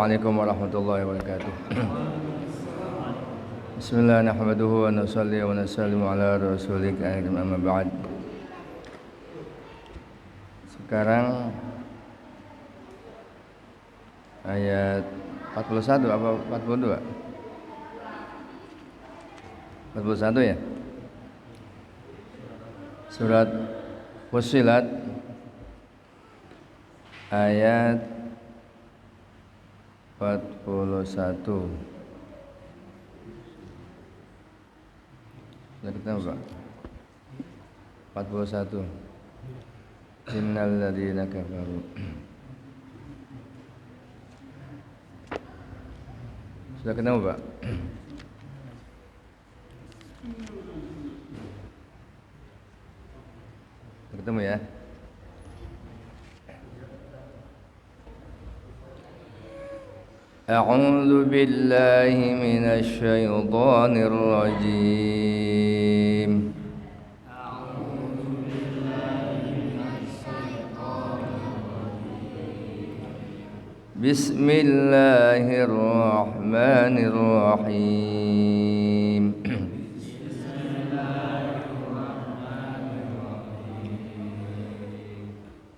Assalamualaikum warahmatullahi wabarakatuh. Bismillah nahmaduhu wa nusalli wa nusallimu ala rasulil karim amma ba'd. Sekarang ayat 41 apa 42? 41 ya? Surat Fussilat ayat 41. Sudah ketemu Pak? 41. Innal ladzina kafaru. Sudah ketemu Pak? Sudah ketemu ya? A'udzu billahi minasy syaithanir rajim. Bismillahirrahmanirrahim.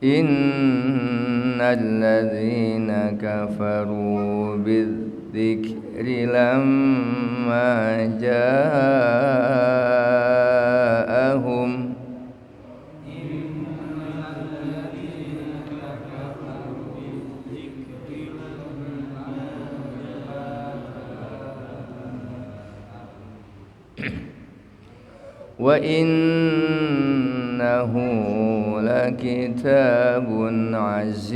Innal ladzina kafaru bidzikri lamma ja'ahum wa innahu lakitabun aziz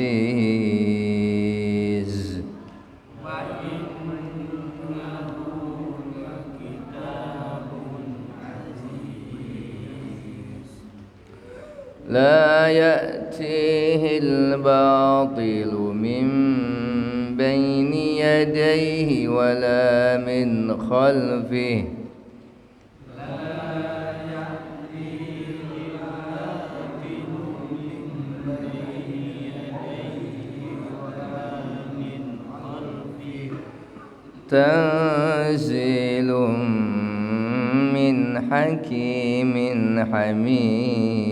la ya'tihil batilu min bayni yadayhi wala min khalfihi tanzilum min hakimin hamid.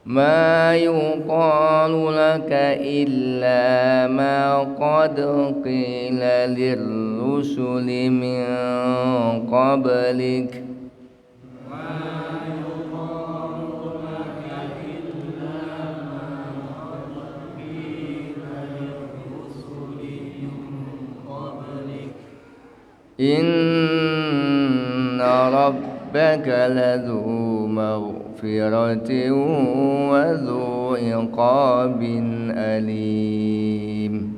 Ma yuqalu laka illa ma qad qila lirrusuli min qablik Inna rabbaka ladhu maghfiratin wa dhu iqabin alim.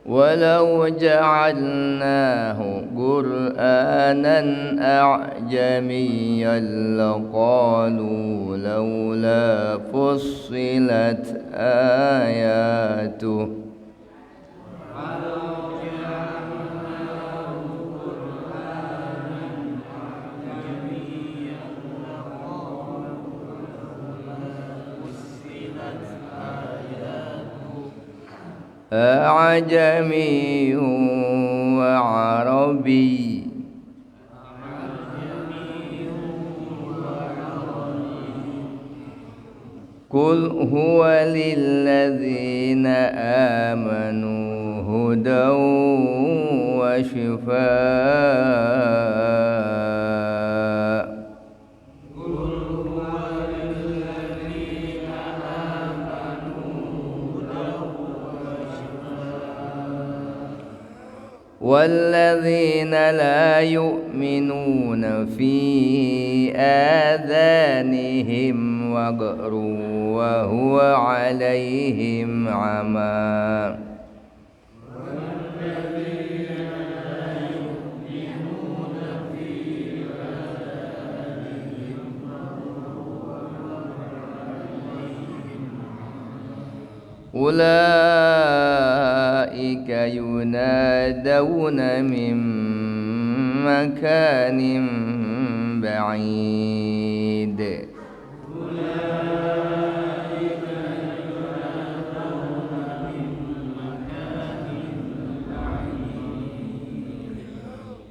Walau ja'alnahu Qur'anan a'jamiyyan laqalu laula fussilat ayatuh أعجمي وعربي قل هو للذين آمنوا هدى وشفاء والذين لا يؤمنون في آذانهم وقر وهو عليهم عمى ulaika yunadawna min makanin ba'id.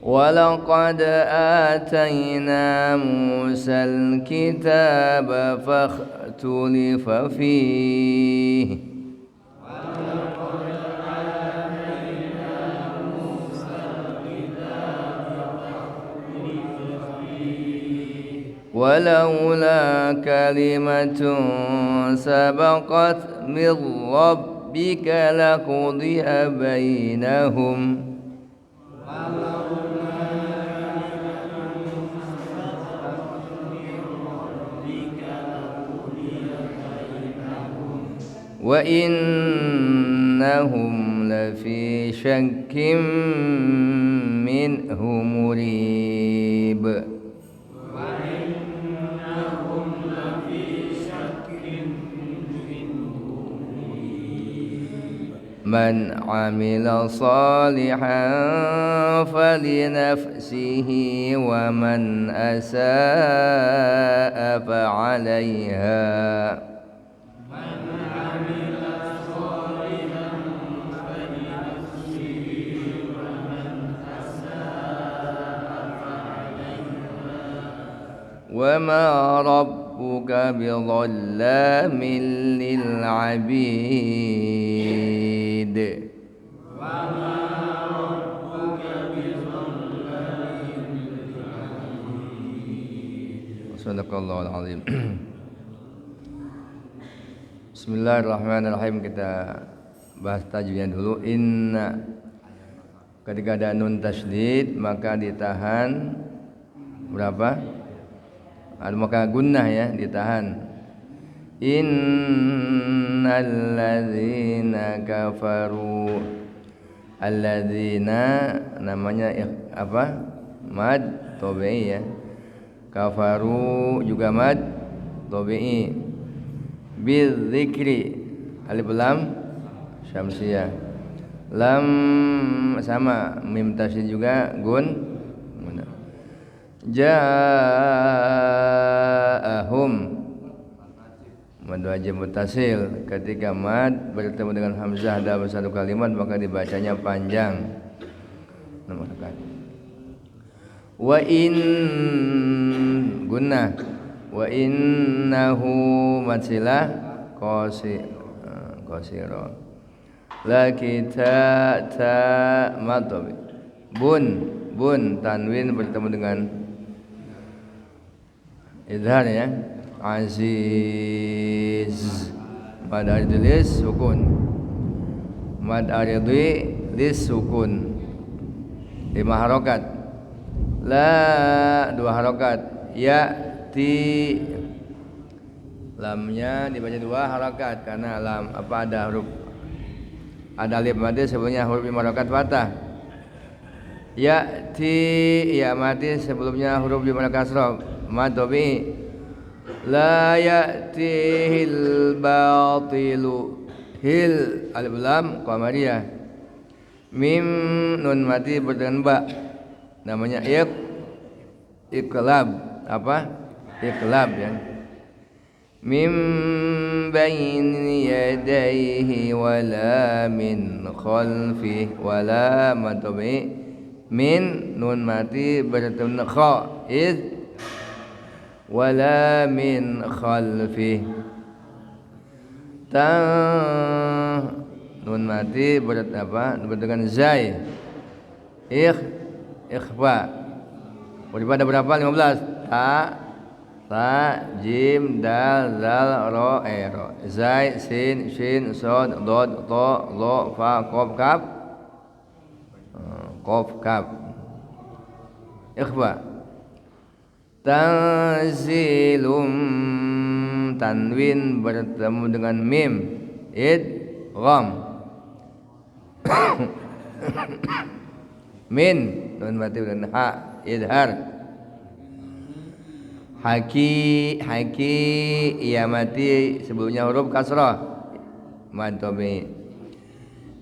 ولقد آتينا موسى الكتاب فاختلف فيه ولولا كلمة سبقت من ربك لقضي بينهم وإنهم لفي شك منه مريب. من عمل صالحا فلنفسه ومن أساء فعليها وما ربك بظلام للعبيد. Sadaqallahul azim. Bismillahirrahmanirrahim. Kita bahas tajwidnya dulu. Inna, ketika ada nun tasydid maka ditahan berapa? Ada maka gunnah ya, ditahan. Innal ladzina kafaru, alladzina namanya apa? Mad tabi'i ya. Kafaru juga mad tabi'i. Bidzikri alif lam syamsiyah. Lam sama mim tasydid juga gun. Ja'ahum mad wajib muttasil. Ketika mad bertemu dengan hamzah dalam satu kalimat maka dibacanya panjang. Wa in gunnah wa innahu matsilah qasira la kita ta matobi bun tanwin bertemu dengan idhar ya. Aziz mad aridhi lis sukun, mad aridhi lis sukun 5 harokat. La 2 harokat. Ya ti lamnya dibaca 2 harokat karena lam apa ada huruf ada alif mad sebelumnya huruf 5 harokat fathah. Ya ti ya mati sebelumnya huruf 5 harokat kasrah mad tabi'i. La ya'tihil batilu hil alif lam qamariyah. Mim nun mati berdengan ba namanya iqlab apa? Iqlab ya. Mim baini yadayhi wala min khalfihi wala matabi min nun mati bertemu kha id wala min khalfi ta nun mati berdengan zai ikhfa pada berapa 15 ta jim dal zal ro ro zai sin shin sod dod to lo fa qaf kaf ikhfa. Tanzilum tanwin bertemu dengan mim idgham min nun mati dengan ha idhar. Haki ya mati sebelumnya huruf kasrah mad tabi'i.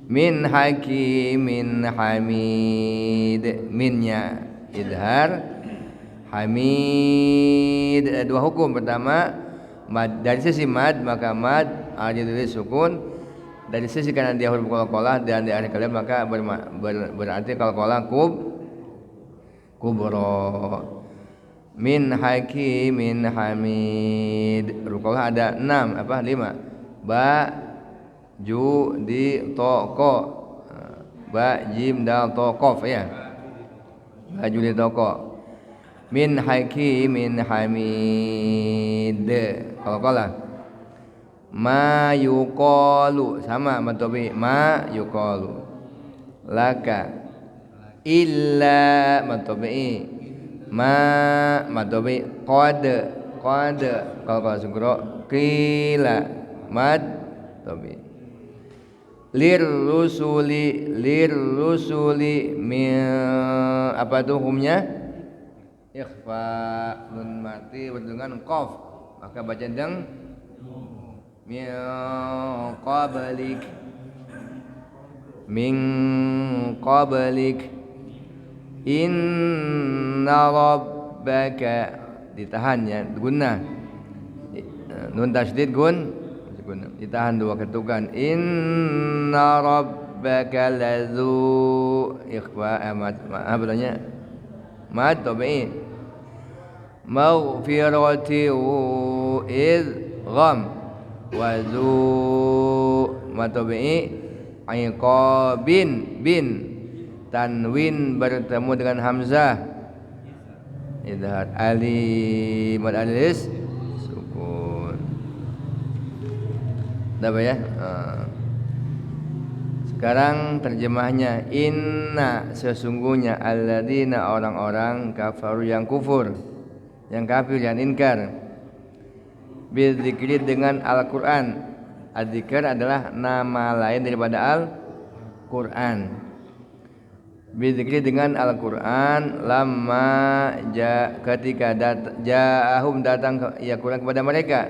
Min hakimin hamid, minnya idhar, hamid. Dua hukum. Pertama, mad, dari sisi mad maka mad ditulis sukun, dari sisi karena dia huruf qalqalah dan di akhir kalam maka berarti qalqalah kubro. Min hakimin hamid, qalqalah ada 6 5, ba ju di to ko, ba jim dal to kof ya, ba ju di to ko. Min hakimin hamid, qalqalah. Ma yuqalu sama matobi, ma yuqalu laka illa matobi, ma matobi qad qalqalah sugro, qila mad tabi. Lir rusuli min apa tuh hukumnya? Ikhfa, nun mati dengan qaf maka baca deng min qablik inna rabbaka, ditahan ya gunnah, nun tasydid ditahan dua ketukan, inna rabbaka lazu ikhfa betulnya mad tabi'i. Maghfirati idgham wa zu mad tabi'i. Iqabin bin tanwin bertemu dengan hamzah idhar, ali mad alis sukun. Apa ya? Sekarang terjemahnya, inna sesungguhnya alladzina orang-orang kafaru yang kufur, yang kafir, yang inkar, bidzikri dengan Al-Qur'an. Adzikr adalah nama lain daripada Al-Qur'an. Bidzikri dengan Al-Qur'an, lamma ketika ja'ahum datang ya Qur'an kepada mereka.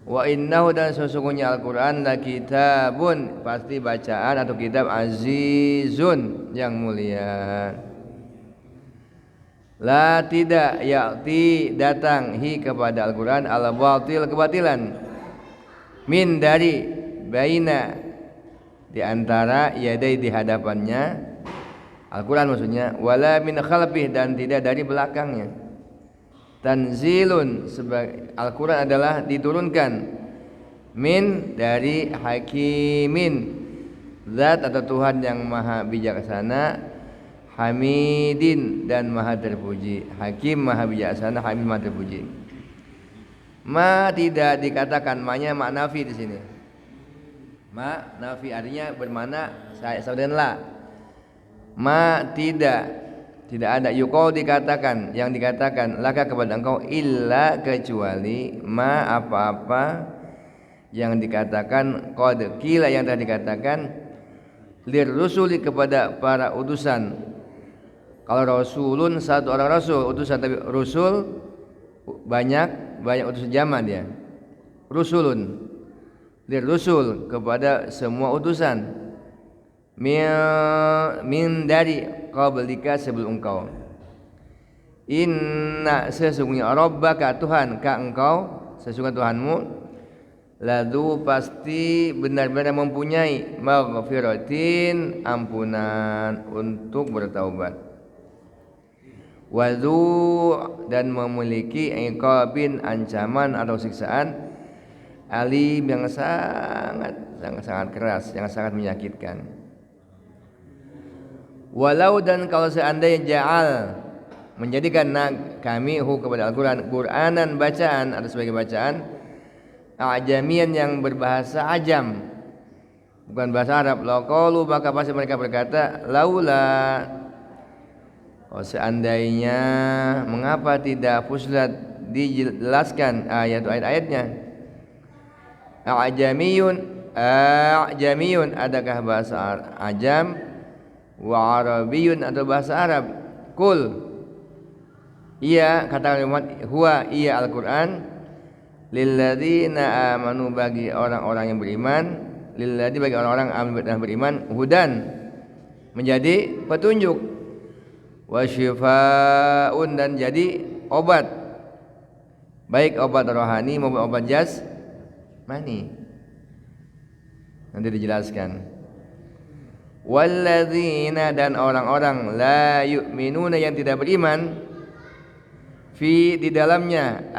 Wa innahu, dan sesungguhnya Al-Qur'an la kitabun, pasti bacaan atau kitab azizun yang mulia. La tidak ya'ti datang hi kepada Al-Qur'an al-batil kebatilan, min dari, baina di antara, yadai di hadapannya Al-Qur'an maksudnya, wala min khalfih dan tidak dari belakangnya. Tanzilun, sebagai Al-Qur'an adalah diturunkan, min dari hakimin, zat atau Tuhan yang maha bijaksana, hamidin dan maha terpuji. Hakim maha bijaksana, hamid maha terpuji. Ma tidak dikatakan, ma-nya mak nafi di sini. Ma nafi artinya bermakna saya dan la. Ma tidak ada. Yuqal dikatakan, yang dikatakan laka kepada engkau, illa kecuali ma apa-apa yang dikatakan, qad qila yang telah dikatakan, lir rusuli kepada para utusan. Kalau rasulun satu orang rasul, utusan, tapi rusul banyak utusan zaman dia. Rusulun lir rusul kepada semua utusan, min dari qablika sebelum engkau. Inna sesungguhnya rabbaka Tuhan ka engkau, sesungguhnya Tuhanmu, ladu pasti benar-benar mempunyai, maghfiratin ampunan untuk bertaubat, wazu dan memiliki iqabin ancaman atau siksaan, alim yang sangat keras, yang sangat menyakitkan. Walau dan kalau seandainya ja'al menjadikan kami kepada Al-Qur'an Qur'anan bacaan atau sebagai bacaan, ajamian yang berbahasa ajam bukan bahasa Arab, laqalu maka pasti mereka berkata laula, seandainya mengapa tidak fusilat dijelaskan ayat-ayatnya. Ajamiyun adakah bahasa ajam, wa arabiyun atau bahasa Arab. Kul, iya katakan Muhammad, huwa iya Al-Qur'an, lilladzina amanu bagi orang-orang yang beriman, lilladzina bagi orang-orang yang beriman, hudan menjadi petunjuk, wa syifaun dan jadi obat, baik obat rohani maupun obat jasmani. Nanti dijelaskan. Walladzina dan orang-orang la yu'minuna yang tidak beriman fi di dalamnya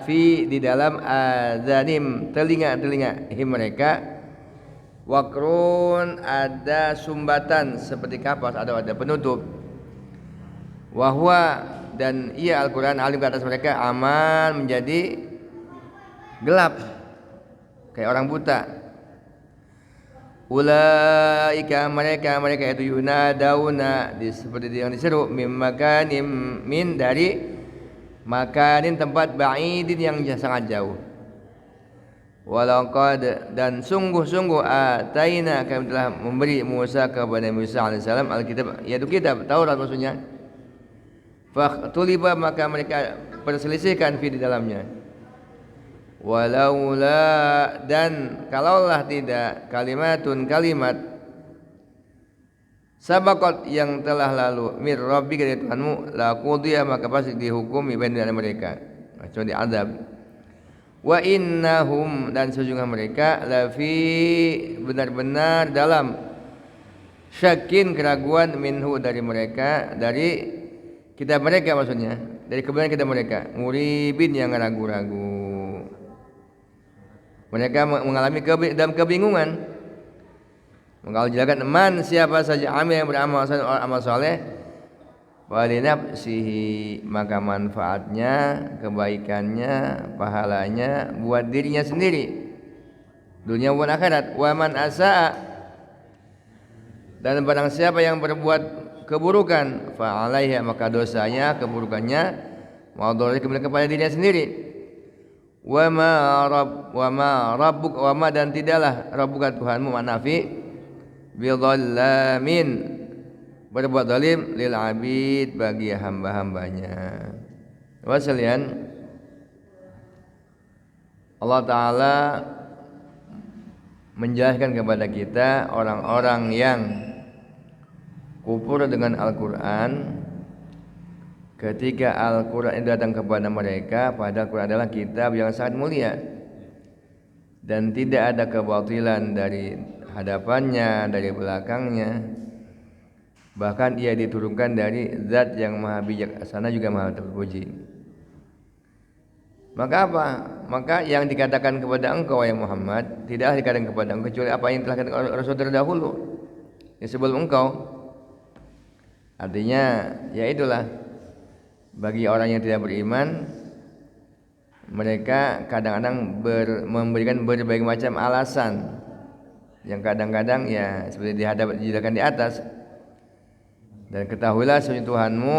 fi di dalam azanim telinga-telinga mereka wakrun ada sumbatan seperti kapas ada penutup, wahwa dan ia Al-Quran alim ke atas mereka aman menjadi gelap kayak orang buta. Ulaika mereka itu yunadauna seperti yang diseru min makanim min dari makanin tempat ba'idin yang sangat jauh. Walaqad dan sungguh-sungguh ataina kami telah memberi Musa kepada Musa alaihissalam alkitab yaitu kitab Taurat maksudnya. Faktuliba maka mereka perselisihkan fi di dalamnya. Walaula dan kalaulah tidak kalimat sabaqat yang telah lalu mir rabbika dari Tuhanmu la qudiya maka pasti dihukumi baina mereka kecuali azab. Wa innahum dan sesungguhnya mereka lafi benar-benar dalam syakin keraguan minhu dari mereka dari kitab mereka maksudnya dari kebenaran kitab mereka muribin yang ragu-ragu. Mereka mengalami dalam kebingungan. Kalau dijelaskan man siapa saja amil yang beramal saleh walinafsihi maka manfaatnya kebaikannya pahalanya buat dirinya sendiri dunia maupun akhirat. Wa man asaa dan barang siapa yang berbuat keburukan fa alaiha maka dosanya keburukannya maudhari kepada dirinya sendiri. Wa ma rabbuk wa ma dan tidaklah rabbuka Tuhanmu manafi bidhallamin berbuat zalim lil abid bagi hamba-hambanya. Wasalian Allah Ta'ala menjelaskan kepada kita orang-orang yang kufur dengan Al-Quran ketika Al-Quran datang kepada mereka, padahal Al-Quran adalah kitab yang sangat mulia dan tidak ada kebatilan dari hadapannya, dari belakangnya, bahkan ia diturunkan dari zat yang maha bijaksana juga maha terpuji. Maka apa? Maka yang dikatakan kepada engkau ya Muhammad tidaklah dikatakan kepada engkau kecuali apa yang telah dikatakan oleh Rasul terdahulu yang sebelum engkau. Artinya ya itulah, bagi orang yang tidak beriman mereka kadang-kadang memberikan berbagai macam alasan yang kadang-kadang ya seperti dijelaskan di atas. Dan ketahuilah sesungguhnya Tuhanmu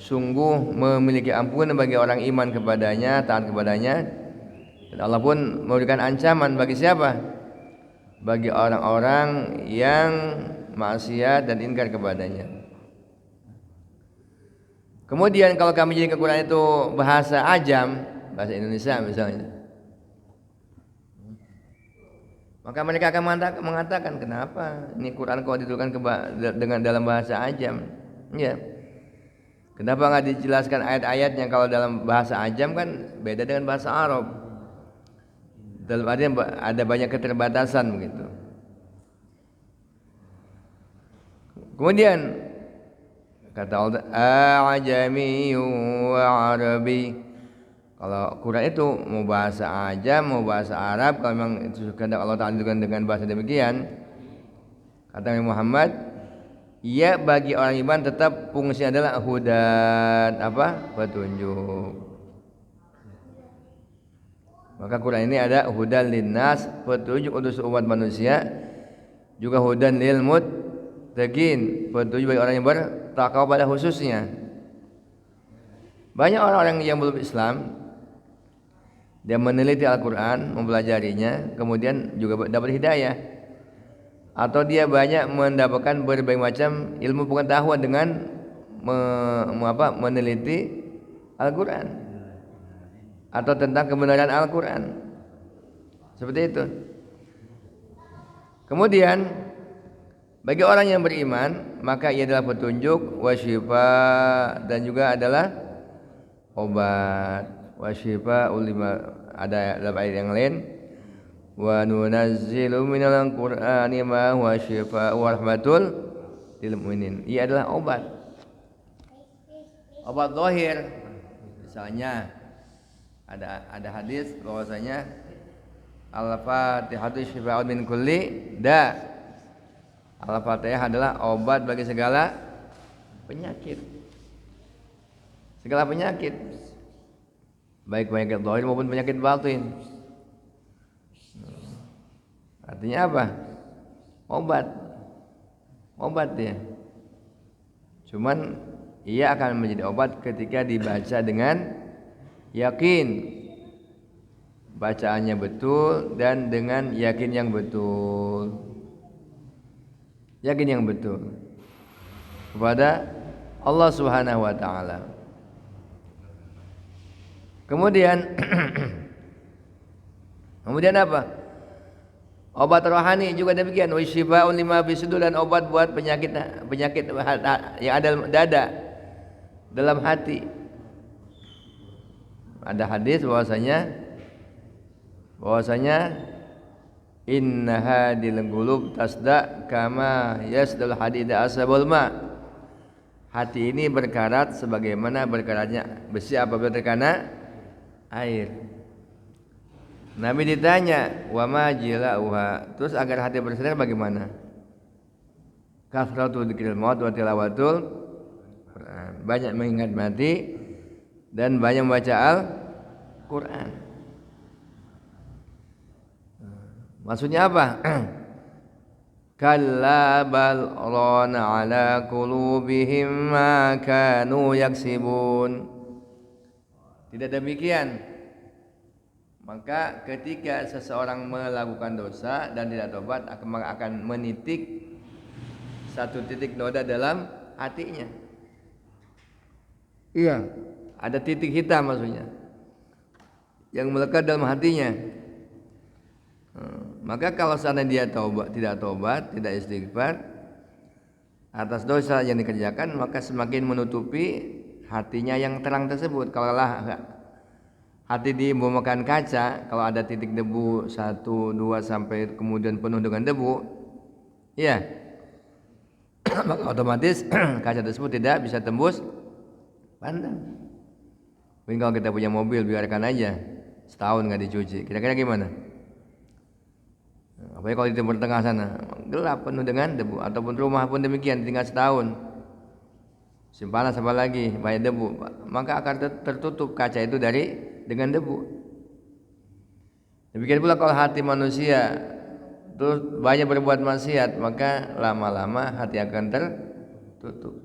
sungguh memiliki ampunan bagi orang iman kepadanya, taat kepadanya. Dan Allah pun memberikan ancaman bagi siapa? Bagi orang-orang yang maksiat dan ingkar kepadanya. Kemudian kalau kami jadikan Quran itu bahasa ajam, bahasa Indonesia misalnya, maka mereka akan mengatakan kenapa ini Quran kau dituliskan dengan dalam bahasa ajam? Ya, kenapa nggak dijelaskan ayat-ayatnya kalau dalam bahasa ajam kan beda dengan bahasa Arab? Dalam artian ada banyak keterbatasan begitu. Kemudian kata Allah ajami wa arabi. Kalau Quran itu mau bahasa ajam mau bahasa Arab, kalau memang itu kehendak Allah Ta'ala dengan bahasa demikian, kata Muhammad, ya bagi orang iman tetap fungsinya adalah hudan petunjuk. Maka Quran ini ada hudan linnas, petunjuk untuk umat manusia, juga hudan lil muttaqin, petunjuk bagi orang yang bertakwa pada khususnya. Banyak orang-orang yang belum Islam dia meneliti Al-Quran, mempelajarinya, kemudian juga dapat hidayah, atau dia banyak mendapatkan berbagai macam ilmu pengetahuan dengan meneliti Al-Quran. atau tentang kebenaran Al-Quran. Seperti itu. Kemudian bagi orang yang beriman, maka ia adalah petunjuk, wasyifa, dan juga adalah obat. Wasyifa ulima, ada dalam ayat yang lain, wa nunazzilu minal qur'ani ma huwa syifaa'un wa rahmatul lil mu'minin. Ia adalah obat. Obat zahir. Misalnya ada hadis bahwasanya Al-Fatihatu syifaa'un min kulli da. Al-Fatihah adalah obat bagi segala penyakit. Segala penyakit. Baik penyakit zahir maupun penyakit batin. Artinya apa? Obat dia. Cuman ia akan menjadi obat ketika dibaca dengan yakin. Bacaannya betul dan dengan yakin yang betul. Yakin yang betul kepada Allah Subhanahu wa taala. Kemudian apa? Obat rohani juga demikian. Wasyifaa'un lima fis sudur, dan obat buat penyakit yang ada dada, dalam hati. Ada hadis bahwasanya inna hadil qulub tasda kama yasdul hadid asabul ma. Hati ini berkarat sebagaimana berkaratnya besi apabila terkena air. Nabi ditanya, wa ma jilauha, terus agar hati bersinar bagaimana? Kasratu dzikril maut wa tilawatul Quran. Banyak mengingat mati dan banyak membaca Al-Quran. Maksudnya apa? Kalla bal rana ala qulubihim ma kanu yaksibun. Tidak demikian. Maka ketika seseorang melakukan dosa dan tidak tobat, akan menitik satu titik noda dalam hatinya. Iya, ada titik hitam maksudnya yang melekat dalam hatinya. Maka kalau seandainya dia tidak tobat, tidak istighfar atas dosa yang dikerjakan, maka semakin menutupi hatinya yang terang tersebut. Kalau hati dibumbahkan kaca, kalau ada titik debu 1, 2 sampai kemudian penuh dengan debu, ya, maka otomatis kaca tersebut tidak bisa tembus pandang. Mungkin kalau kita punya mobil, biarkan aja setahun nggak dicuci, kira-kira gimana? Apalagi kalau di timur tengah sana gelap penuh dengan debu, ataupun rumah pun demikian, tinggal setahun simpanan apa lagi banyak debu, maka akan tertutup kaca itu dengan debu. Demikian pula kalau hati manusia terus banyak berbuat maksiat, maka lama-lama hati akan tertutup.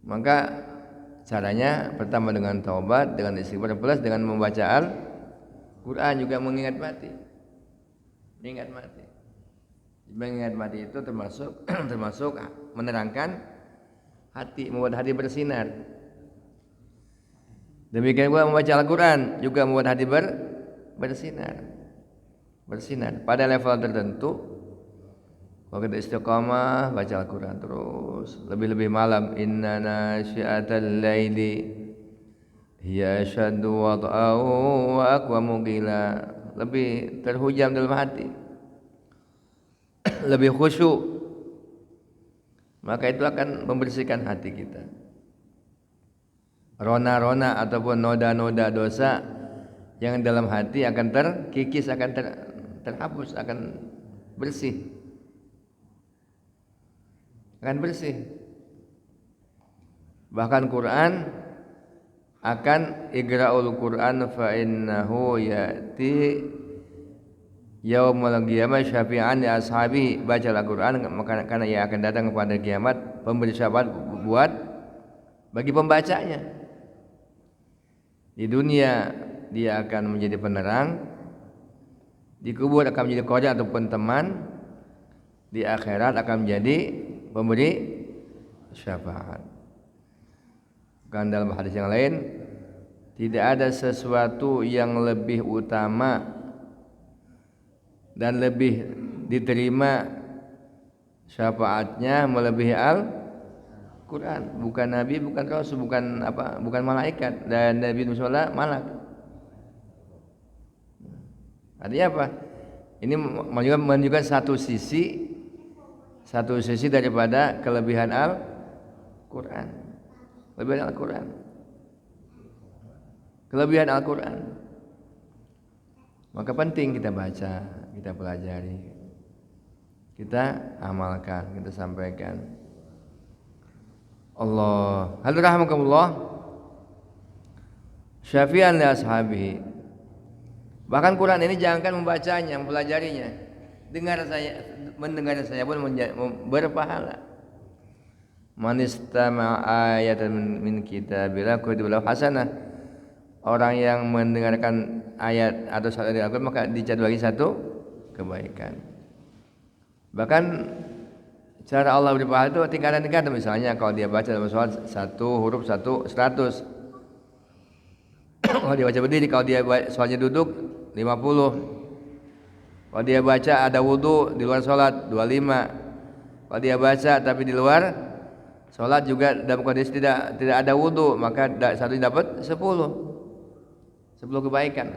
Maka caranya pertama dengan taubat, dengan istighfar, plus dengan membaca Al-Quran, juga mengingat mati. Mengingat mati itu termasuk menerangkan hati, membuat hati bersinar. Demikian pula membaca Al-Quran juga membuat hati bersinar pada level tertentu. Kalau kita istiqamah baca Al-Quran terus, lebih-lebih malam, inna nasyi'atal laili hiya asyaddu wad'an wa aqwamu qila, lebih terhujam dalam hati, lebih khusyuk, maka itu akan membersihkan hati kita. Rona-rona ataupun noda-noda dosa yang dalam hati akan terkikis, akan terhapus, akan bersih. Bahkan Quran akan igra'ul Quran fa innahu ya'ti yaumul qiyamah syafi'an li ashabi. Bacalah Quran karena ia akan datang pada kiamat pemberi syafaat buat bagi pembacanya. Di dunia dia akan menjadi penerang, di kubur akan menjadi qari ataupun teman, di akhirat akan menjadi pemberi syafaat. Kan dalam hadis yang lain, Tidak ada sesuatu yang lebih utama dan lebih diterima syafaatnya melebihi Al-Quran. Bukan Nabi, bukan Rasul, bukan malaikat, dan Nabi Muhammad malak. Artinya apa? Ini menunjukkan satu sisi daripada kelebihan Al-Quran. Kelebihan Al-Quran. Maka penting kita baca, kita pelajari, kita amalkan, kita sampaikan. Allah, hal rahmakumullah, syafi'an li ashabihi. Bahkan Quran ini jangankan membacanya, mempelajarinya, mendengar saya pun berpahala. Man istama'a ayatan min kitabillah kutiba lahu hasanah. Orang yang mendengarkan ayat atau satu ayat Al-Quran maka dijatuhi satu kebaikan. Bahkan cara Allah beri pahala itu tingkatan-tingkatan. Misalnya kalau dia baca dalam sholat satu huruf 100. Kalau dia baca berdiri, kalau dia sholatnya duduk 50. Kalau dia baca ada wudu di luar sholat 25. Kalau dia baca tapi di luar sholat juga dalam kondisi tidak ada wudu, maka satu dapat 10 kebaikan.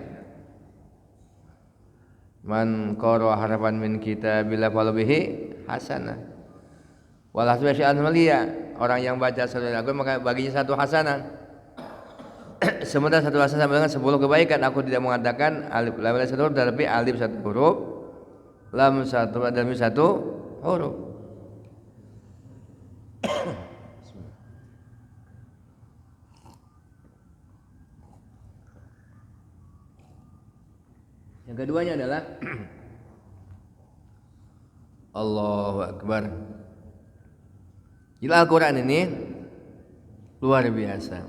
Man qara harfan min kitabillah falabihi hasanah. Wal hasbu syai'an malia. Orang yang baca satu ayat Al-Quran maka baginya satu hasanah. Sementara satu hasanah sama dengan 10 kebaikan. Aku tidak mengatakan alif lam satu huruf, tetapi alif satu huruf, lam satu dan mim satu huruf. Yang keduanya adalah Allahu Akbar. Gila Al-Quran ini luar biasa.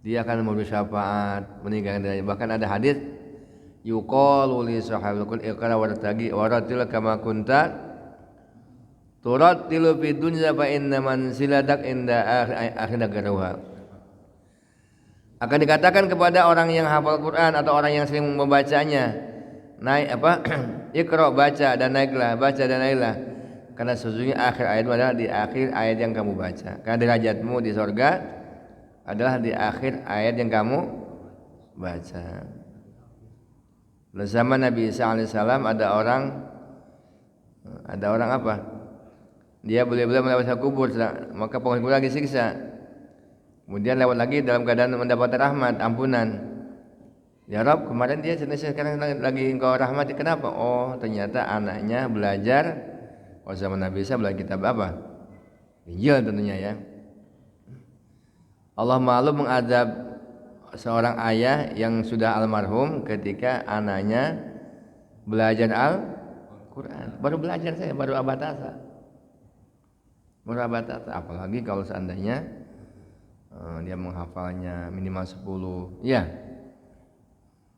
Dia akan memberi syafaat, meninggalkan derajat. Bahkan ada hadis yuqalu li sahabil qul iqra waratil kama kunta turattilu fid dunya fa inna manzilatak inda akhir garuha. Akan dikatakan kepada orang yang hafal Quran atau orang yang sering membacanya, naik Iqra, baca dan naiklah, karena sesungguhnya akhir ayat adalah di akhir ayat yang kamu baca. Karena derajatmu di surga adalah di akhir ayat yang kamu baca. Pada zaman Nabi Isa alaihissalam ada orang apa? Dia boleh-boleh melewati kubur, maka penghuni kubur lagi siksa. Kemudian lewat lagi dalam keadaan mendapat rahmat, ampunan. Ya Rabb, kemarin dia sekarang lagi engkau rahmati, kenapa? Oh, ternyata anaknya belajar zaman Nabi Isa belajar kitab apa? Injil tentunya ya. Allah malu mengadab seorang ayah yang sudah almarhum ketika anaknya belajar Al-Quran. Baru abatasa. Apalagi kalau seandainya dia menghafalnya minimal 10. Ya.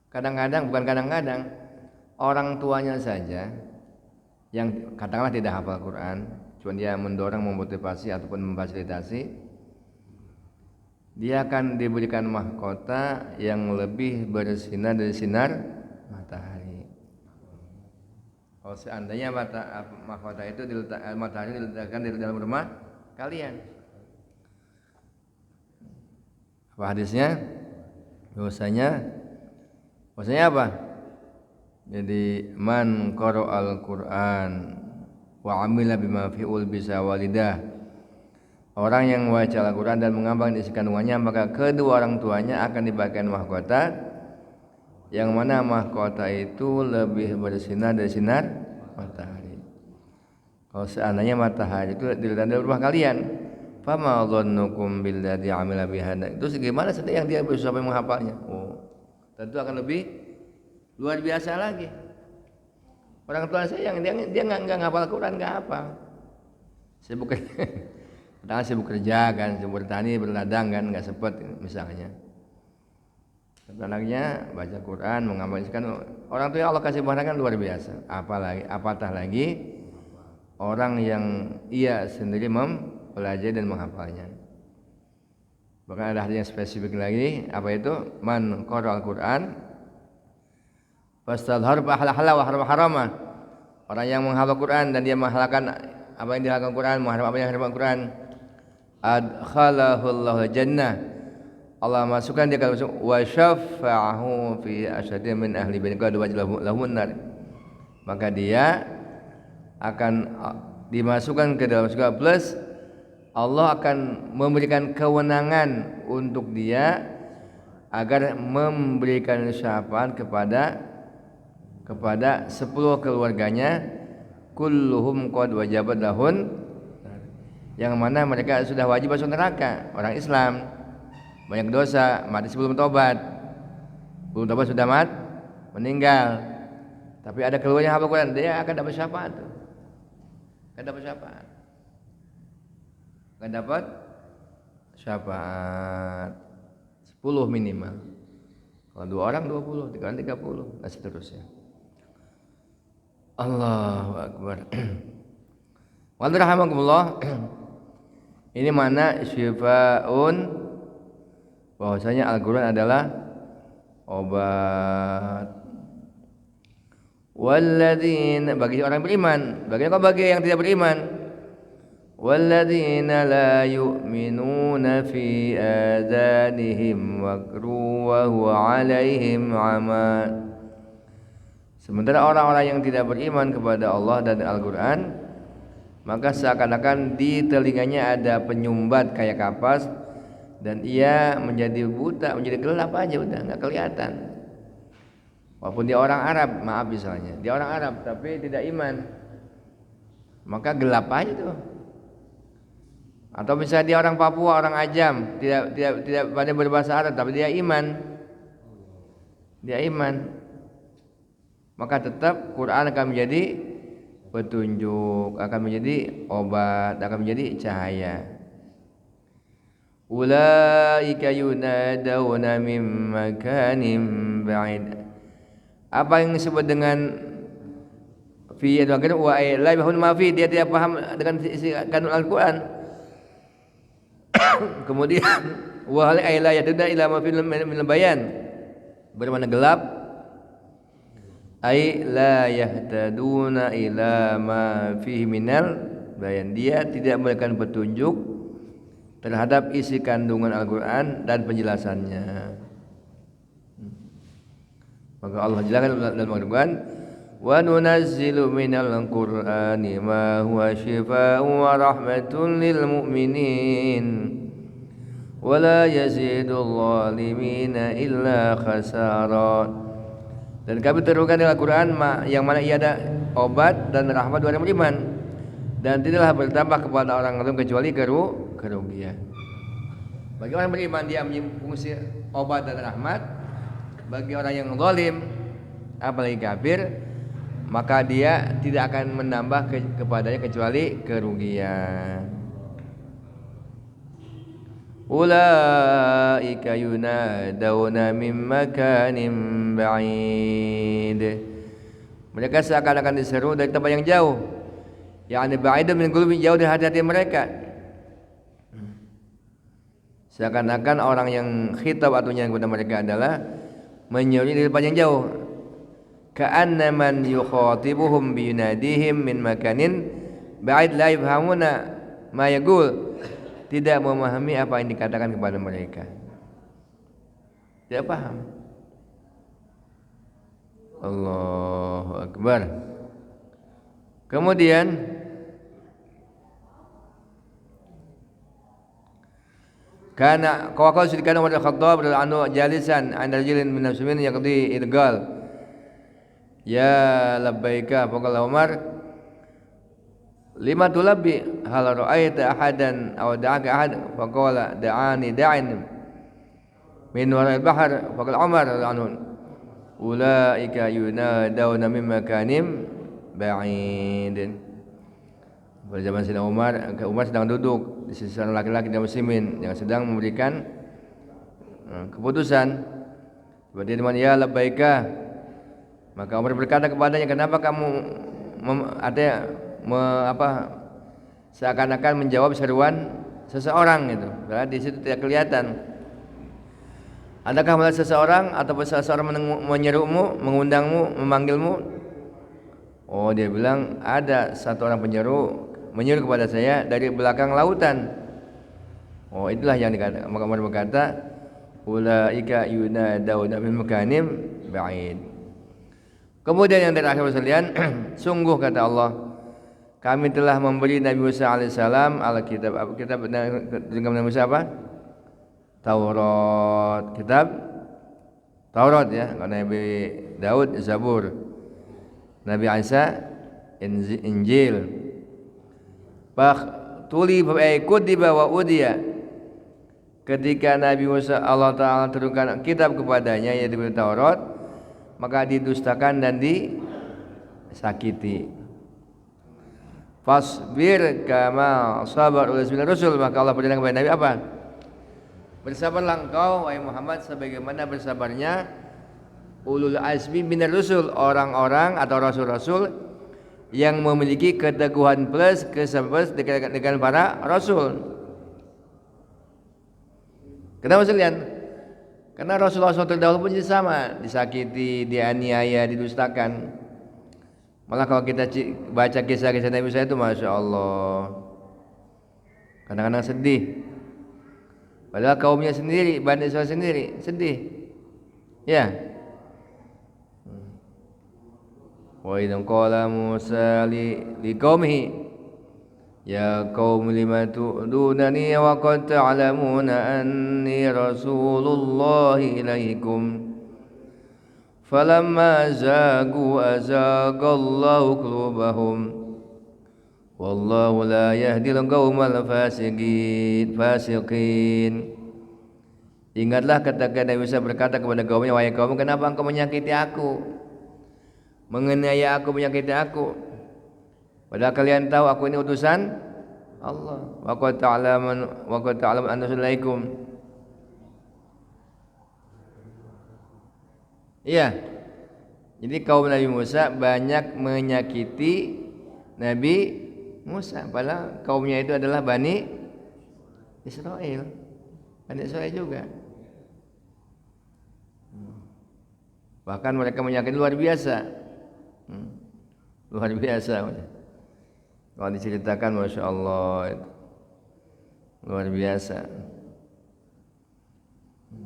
Bukan kadang-kadang orang tuanya saja yang katakanlah tidak hafal Quran, cuma dia mendorong, memotivasi ataupun memfasilitasi, dia akan diberikan mahkota yang lebih bersinar dari sinar matahari. Kalau seandainya mahkota itu matahari diletakkan di dalam rumah kalian. Apa hadisnya? Bahwasanya apa? Jadi man qara'al Qur'an wa 'amila bima fi'ul bisa walidah. Orang yang membaca Al-Quran dan mengamalkan isi kandungannya, maka kedua orang tuanya akan diberikan mahkota, yang mana mahkota itu lebih bersinar dari sinar matahari. Kalau seandainya matahari itu diletakkan di rumah kalian, fama dhannukum billadzi 'amila bihada. Itu bagaimana sedang yang dia berusaha menghafalnya? Oh, tentu akan lebih luar biasa lagi. Orang tua saya yang dia enggak hafal Quran, enggak hafal. Sibuk kerja kan, sibuk bertani, berladang kan, enggak sempat misalnya. Tapi anaknya baca Quran, mengamalkan, orang tua Allah kasih barang kan luar biasa. Apatah lagi orang yang ia sendiri mempelajari dan menghafalnya. Bahkan ada hadis yang spesifik lagi, apa itu? Man qara'al Qur'an fastadhar fa halala wa harama. Orang yang menghafal Quran dan dia menghalalkan apa yang dihalalkan Quran, mengharam apa yang diharamkan Quran, adkhalahu Allahu jannah. Allah masukkan dia ke dalam surga wa syafa'ahu fi asyadin min ahli bin qad wajlahu nar. Maka dia akan dimasukkan ke dalam surga plus Allah akan memberikan kewenangan untuk dia agar memberikan syafaat kepada 10 keluarganya, kulluhum qad wajabat lahun, yang mana mereka sudah wajib masuk neraka. Orang Islam banyak dosa, mati sebelum tobat, belum tobat sudah meninggal. Tapi ada keluarnya hafal Quran, dia akan dapat syafaat. Akan dapat syafaat 10 minimal. Kalau 2 orang 20, 3 orang 30, dan seterusnya. Allahu Akbar. Wallahu rahmatullah. Ini mana syifaun, bahwasanya Al-Quran adalah obat. Walladzina, bagi orang beriman, bagi yang tidak beriman. Walladzina la yu'minuna fi adanihim waqru wa huwa 'alaihim 'ama. Sementara orang-orang yang tidak beriman kepada Allah dan Al-Quran, maka seakan-akan di telinganya ada penyumbat kayak kapas, dan ia menjadi buta, menjadi gelap aja, udah nggak kelihatan. Walaupun dia orang Arab, maaf misalnya, dia orang Arab tapi tidak iman, maka gelap aja tuh. Atau misalnya dia orang Papua, orang Ajam, tidak pada berbahasa Arab tapi dia iman, maka tetap Quran akan menjadi petunjuk, akan menjadi obat, akan menjadi cahaya. Ulaika yunadawna min makanim ba'id. Apa yang disebut dengan fi al-Quran wa la yafhamu ma fi, dia tidak paham dengan isi kandung Al-Quran. Kemudian wa hal la yaduna ila ma fi min bayan, bermakna gelap, ai la yahtaduna ila ma fihi minal bayan, dia tidak memberikan petunjuk terhadap isi kandungan Al-Quran dan penjelasannya. Maka Allah jelaskan dalam Al-Quran, wa nunazzilu minal Qur'ani ma huwa syifaa'un wa rahmatun lil mu'minin wa la yazidul zalimina illa khasara. Dan kami turunkan dalam Al-Quran yang mana ia ada obat dan rahmat bagi orang beriman, dan tidaklah bertambah kepada orang zalim kecuali kerugian. Bagi orang beriman dia fungsi obat dan rahmat. Bagi orang yang zalim, apalagi kafir, maka dia tidak akan menambah kepadanya kecuali kerugian. Ulaika yunadawna min makanin ba'id. Mereka seakan-akan diseru dari tempat yang jauh, yakni ba'idun min qulubi, jauh dari hati-hati mereka. Seakan-akan orang yang khitab atunya kepada mereka adalah menyeru dari tempat yang jauh. Ka'anna man yukhatibuhum bi yunadihim min makanin ba'id la yafhamuna ma yaqul, tidak memahami apa yang dikatakan kepada mereka, tidak paham. Allahu Akbar. Kemudian karena kawakal sedikana Umar al-Khattab radhiyallahu anhu jalisan 'inda rajulin min muslimin yaqdi idgal, ya labbaika, faqala Umar lima tulabbi hal ra'aita ahadan aw da'aka ahad, faqala da'ani da'in min wara'il bahr, faqala Umar radhiyallahu anhu ulaika yunadawna min makanim ba'id. Pada zaman Sayyidina Umar sedang duduk di sisi laki-laki dan muslimin yang sedang memberikan keputusan. Kemudian dia ya labbaika, maka Umar berkata kepadanya, kenapa kamu seakan-akan menjawab seruan seseorang itu. Karena di situ tidak kelihatan. Adakah melihat seseorang atau seseorang menyerumu, mengundangmu, memanggilmu? Oh, dia bilang ada satu orang menyuruh kepada saya dari belakang lautan. Oh, itulah yang dikatakan. Maka Umar berkata, ulaika yunadawna min makanim ba'id. Kemudian yang terakhir sekalian, sungguh kata Allah, kami telah memberi Nabi Musa alaihissalam Alkitab. Kitab Nabi Musa apa? Taurat. Kitab Taurat ya. Kalau Nabi Daud Zabur. Nabi Isa Injil. Tuli kutiba wa udiya. Ketika Nabi Musa Allah Ta'ala turunkan kitab kepadanya yaitu Taurat, maka didustakan dan disakiti. Fasbir kama sabar ulul azmi rasul, maka Allah berjanji kepada Nabi apa? Bersabarlah engkau wahai Muhammad sebagaimana bersabarnya ulul azmi minar rusul, orang-orang atau rasul-rasul yang memiliki keteguhan plus kesabaran dengan para rasul. Kenapa sekalian? Karena Rasul-Rasul terdahulu pun sama, disakiti, dianiaya, didustakan. Malah kalau kita baca kisah-kisah Nabi Musa itu Masya Allah, kadang-kadang sedih. Padahal kaumnya sendiri, Bani Israil sendiri sedih. Ya. Wa idza qala Musa liqaumihi ya qaum lima tu'dunani wa qad ta'lamuna anni rasulullahi ilaikum falamma zagu azagallahu qulubahum wallahu la yahdil qaumal fasiqin. Ingatlah ketika Nabi Musa berkata kepada kaumnya, wahai kaum, kenapa engkau menyakiti aku, menganiaya aku, menyakiti aku, padahal kalian tahu aku ini utusan Allah. Wa qad ta'lamun anna rasulaikum. Iya. Jadi kaum Nabi Musa banyak menyakiti Nabi Musa, padahal kaumnya itu adalah Bani Israel. Bani Israel juga. Bahkan mereka menyakiti luar biasa. Luar biasa. Kalau diceritakan Masya Allah itu luar biasa.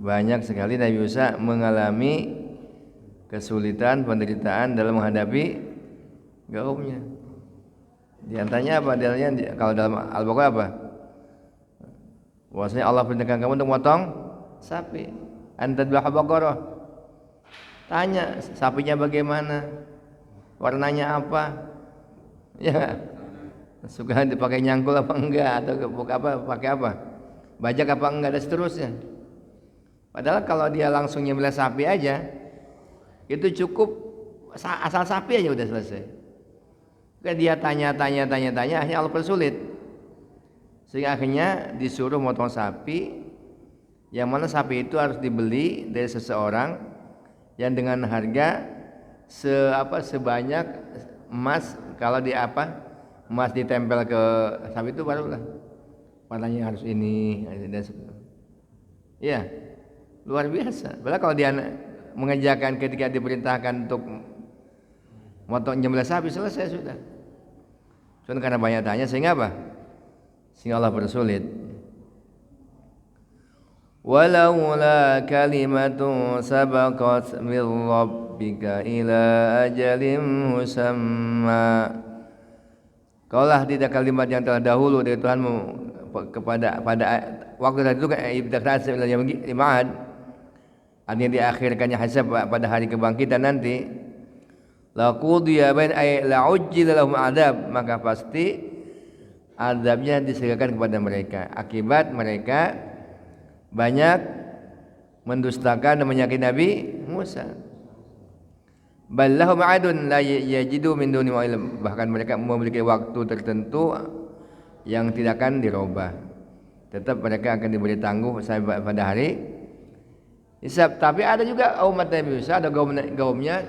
Banyak sekali Nabi Musa mengalami kesulitan, penderitaan dalam menghadapi kaumnya. Di antaranya apa? Kalau dalam Al-Baqarah apa? Bahwasanya Allah perintahkan kamu untuk memotong sapi. Antadbah baqarah. Tanya sapinya bagaimana, warnanya apa, ya suka dipakai nyangkul apa enggak, atau pakai apa, bajak apa enggak, dan seterusnya. Padahal kalau dia langsung nyembelih sapi aja, itu cukup asal sapi aja udah selesai. Kan dia tanya, akhirnya Allah persulit, sehingga akhirnya disuruh motong sapi, yang mana sapi itu harus dibeli dari seseorang yang dengan harga sebanyak emas. Kalau di emas ditempel ke sapi itu barulah warnanya harus ini dan ya luar biasa. Padahal kalau dia mengerjakan ketika diperintahkan untuk motong nyembelih sapi selesai sudah. Cuma karena banyak tanya sehingga apa? Sehingga Allah bersulit. Walaula kalimatun sabaqat min rabbika ila ajalin musamma. Kaulah tidak kalimat yang telah dahulu dari Tuhanmu pada waktu itu kan ibtidaat yang ma'ad, artinya diakhirkannya hisab pada hari kebangkitan nanti. Laqudiya bain ay la'ujjila lahum adab, maka pasti azabnya disegerakan kepada mereka akibat mereka banyak mendustakan dan menyakiti Nabi Musa. Ballahu ma'adun la yajidu min duni ilm, bahkan mereka memiliki waktu tertentu yang tidak akan dirubah. Tetap mereka akan diberi tangguh sampai pada hari hisab. Tapi ada juga umat Nabi Musa, ada kaumnya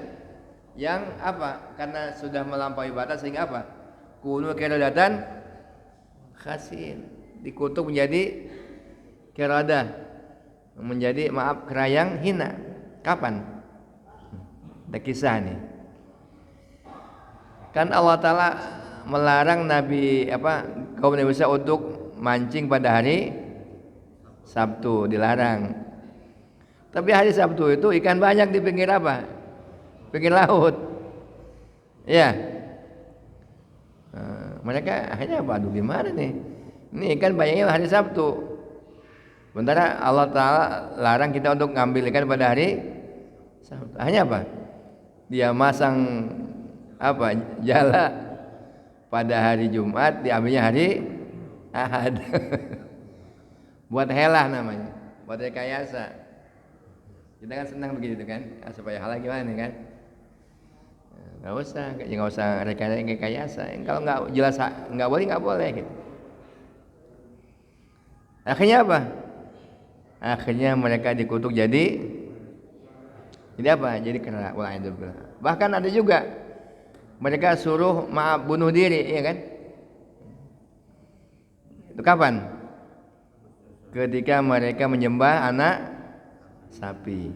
yang karena sudah melampaui batas sehingga Kunu qiradatan khasin. Dikutuk menjadi qiradah. Menjadi kerayang hina. Kapan? Ada kisah nih. Kan Allah Ta'ala melarang kaum Nabi Musa untuk mancing pada hari Sabtu, dilarang. Tapi hari Sabtu itu ikan banyak di pinggir apa? Pinggir laut. Ya. Mereka akhirnya aduh gimana nih? Ini ikan banyaknya hari Sabtu. Sementara Allah Ta'ala larang kita untuk ngambil ikan pada hari Sabtu. Hanya apa? Dia masang jala pada hari Jumat, diambilnya hari Ahad. Buat helah namanya, buat rekayasa. Kita kan senang begitu kan, supaya halal gimana nih kan? Nggak usah rekayasa. Kalau nggak jelas nggak boleh gitu. Akhirnya apa? Akhirnya mereka dikutuk jadi apa? Jadi kena wala'idzubillah. Bahkan ada juga mereka suruh bunuh diri, ya kan? Itu kapan? Ketika mereka menyembah anak sapi.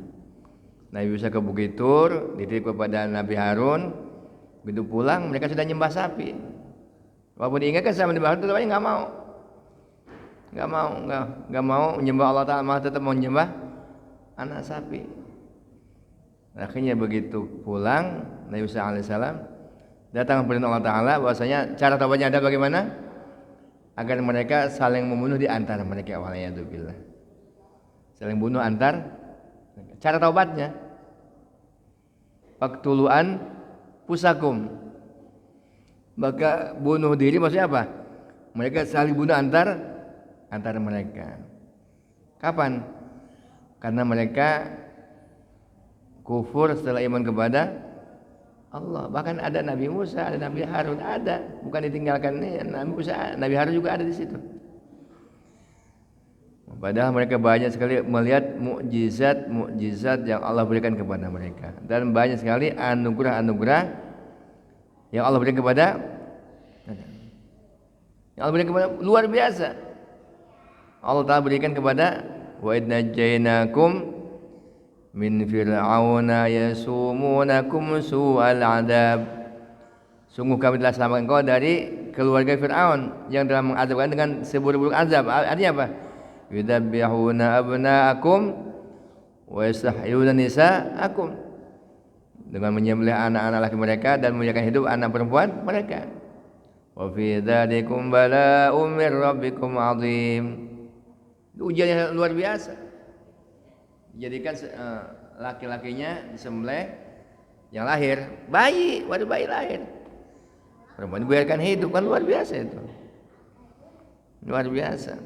Nabi Musa ke Bukit Tur, dititip kepada Nabi Harun. Begitu pulang mereka sudah nyembah sapi. Walaupun diingatkan sama Nabi Harun, tetap aja nggak mau menyembah Allah Ta'ala, malah tetap mau menyembah anak sapi. Akhirnya begitu pulang Nabi Musa alaihissalam datang perintah Allah Ta'ala bahwasanya cara taubatnya ada bagaimana? Agar mereka saling membunuh di antara mereka. Wala'iyadzubillah. Saling bunuh antar. Cara taubatnya Faktuluan pusakum. Maka bunuh diri maksudnya apa? Mereka saling bunuh antara mereka. Kapan? Karena mereka kufur setelah iman kepada Allah. Bahkan ada Nabi Musa, ada Nabi Harun, ada. Bukan ditinggalkan nih, Nabi Musa, Nabi Harun juga ada di situ. Padahal mereka banyak sekali melihat mukjizat yang Allah berikan kepada mereka, dan banyak sekali anugerah yang Allah berikan kepada luar biasa. Allah Ta'ala berikan kepada wa idnajainakum min fir'auna yasumunakum su'al adab. Sungguh kami telah selamatkan kau dari keluarga Fir'aun yang telah mengazabkan dengan seburuk-buruk azab. Artinya apa? Yudabbihuna abna'akum wa yastahyuna nisa'akum. Dengan menyembelih anak-anak laki mereka dan menjadikan hidup anak perempuan mereka. Wa fi dzalikum bala'un mir rabbikum 'adzim. Ujian yang luar biasa. Dijadikan laki-lakinya disembelih yang lahir, bayi lahir. Perempuan dibiarkan hidup, kan luar biasa itu. Luar biasa.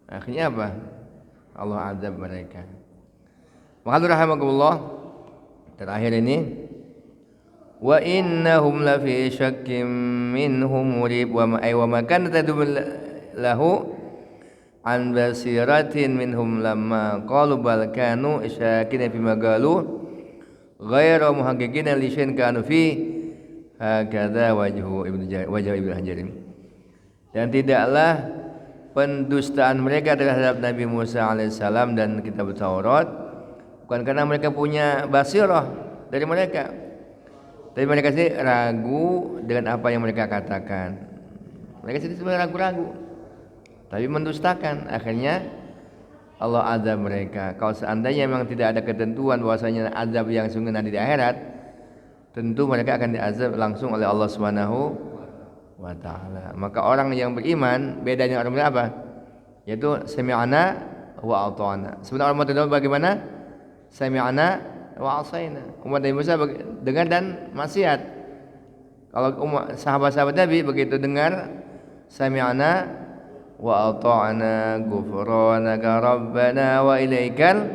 Akhirnya apa? Allah azab mereka. Maka rahimakumullah, terakhir ini wa innahum la fi syakkim minhum murib wa ma kana tadum lahu an basiratin minhum lamma qalu bal kanu syakina fi magalu ghairu muhaqqiqina li syai'in kanu fi hakadha wajhu ibnu Hajar. Dan tidaklah pendustaan mereka terhadap Nabi Musa alaihissalam dan kitab Taurat bukan karena mereka punya basirah dari mereka, tapi mereka sendiri ragu dengan apa yang mereka katakan. Mereka sendiri sebenarnya ragu-ragu, tapi mendustakan. Akhirnya Allah azab mereka. Kalau seandainya memang tidak ada ketentuan bahwasanya azab yang sungguh nanti di akhirat, tentu mereka akan diazab langsung oleh Allah Subhanahu wa ta'ala. Maka orang yang beriman beda dengan orang beriman apa? Yaitu sami'ana wa ata'na. Sebenarnya orang beriman bagaimana? Sami'ana wa asaina. Umat Nabi Musa dengar dan maksiat. Kalau sahabat-sahabat Nabi begitu dengar sami'ana wa ata'na ghufranaka rabbana wa ilaikal,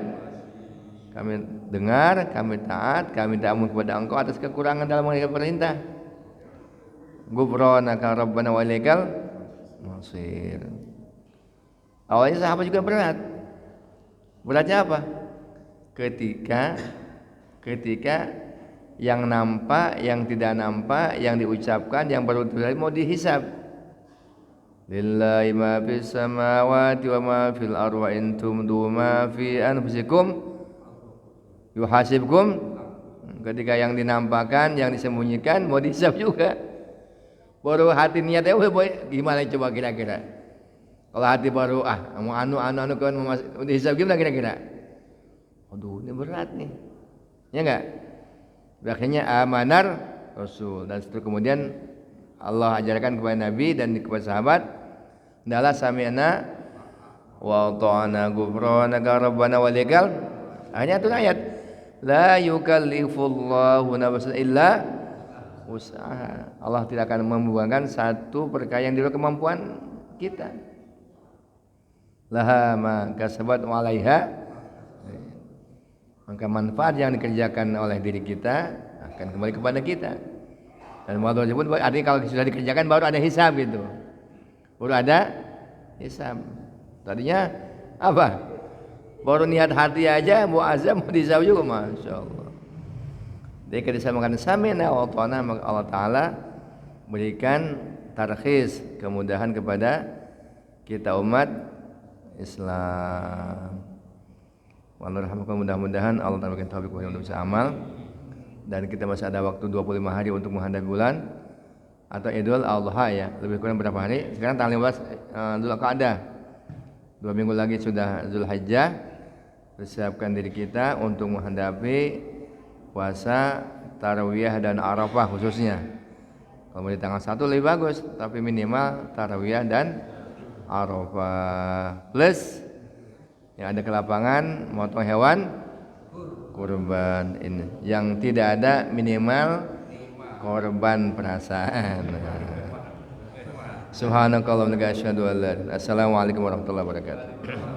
kami dengar, kami taat, kami taat kepada Engkau atas kekurangan dalam mengerjakan perintah. Ghufranaka rabbana wa ilaikal masir. Awalnya sahabat juga berat. Beratnya apa? Ketika yang nampak, yang tidak nampak, yang diucapkan, yang baru terjadi mau dihisab. Lillahi ma fis samawati wa ma fil ardi wa in tumdu ma fi anfusikum yuhasibkum. Ketika yang dinampakkan, yang disembunyikan mau dihisab juga. Baru hati niatnya gimana coba kira-kira? Kalau hati baru mau anu kan mau dihisab gimana kira-kira? Aduh, ini berat nih. Ya enggak? Akhirnya amanar Rasul, dan setelah kemudian Allah ajarkan kepada Nabi dan kepada sahabat, hendaklah sami'na wa ata'na ghufranaka rabbana wa lakal. Hanya itu ayat. La yukallifullahu nafsan illa usaha. Allah tidak akan membuangkan satu perkara yang di luar kemampuan kita. Laha ma kasabat wa 'alaiha. Maka manfaat yang dikerjakan oleh diri kita akan kembali kepada kita. Dan waktu tersebut artinya kalau sudah dikerjakan baru ada hisab gitu. Baru ada hisab. Tadinya apa? Baru niat hati aja mau azam mau disab juga, masya Allah. Jadi ketika disamakan sami'na wa ata'na, maka Allah Ta'ala berikan tarkhis, kemudahan kepada kita umat Islam. Mudah-mudahan Allah Ta'ala berikan taufik untuk bisa amal, dan kita masih ada waktu 25 hari untuk menghadapi bulan atau Idul Adha ya. Lebih kurang berapa hari? Sekarang tanggal 15 Dzulqa'dah. 2 minggu lagi sudah Zulhijjah. Persiapkan diri kita untuk menghadapi puasa Tarawiyah dan Arafah khususnya. Kalau di tanggal 1 lebih bagus, tapi minimal Tarawiyah dan Arafah. Plus yang ada ke lapangan motong hewan kurban ini, yang tidak ada minimal korban perasaan. Subhanakallahumma wa bihamdika asyhadu an la ilaha illa anta astaghfiruka wa atubu ilaik. Assalamualaikum warahmatullahi wabarakatuh.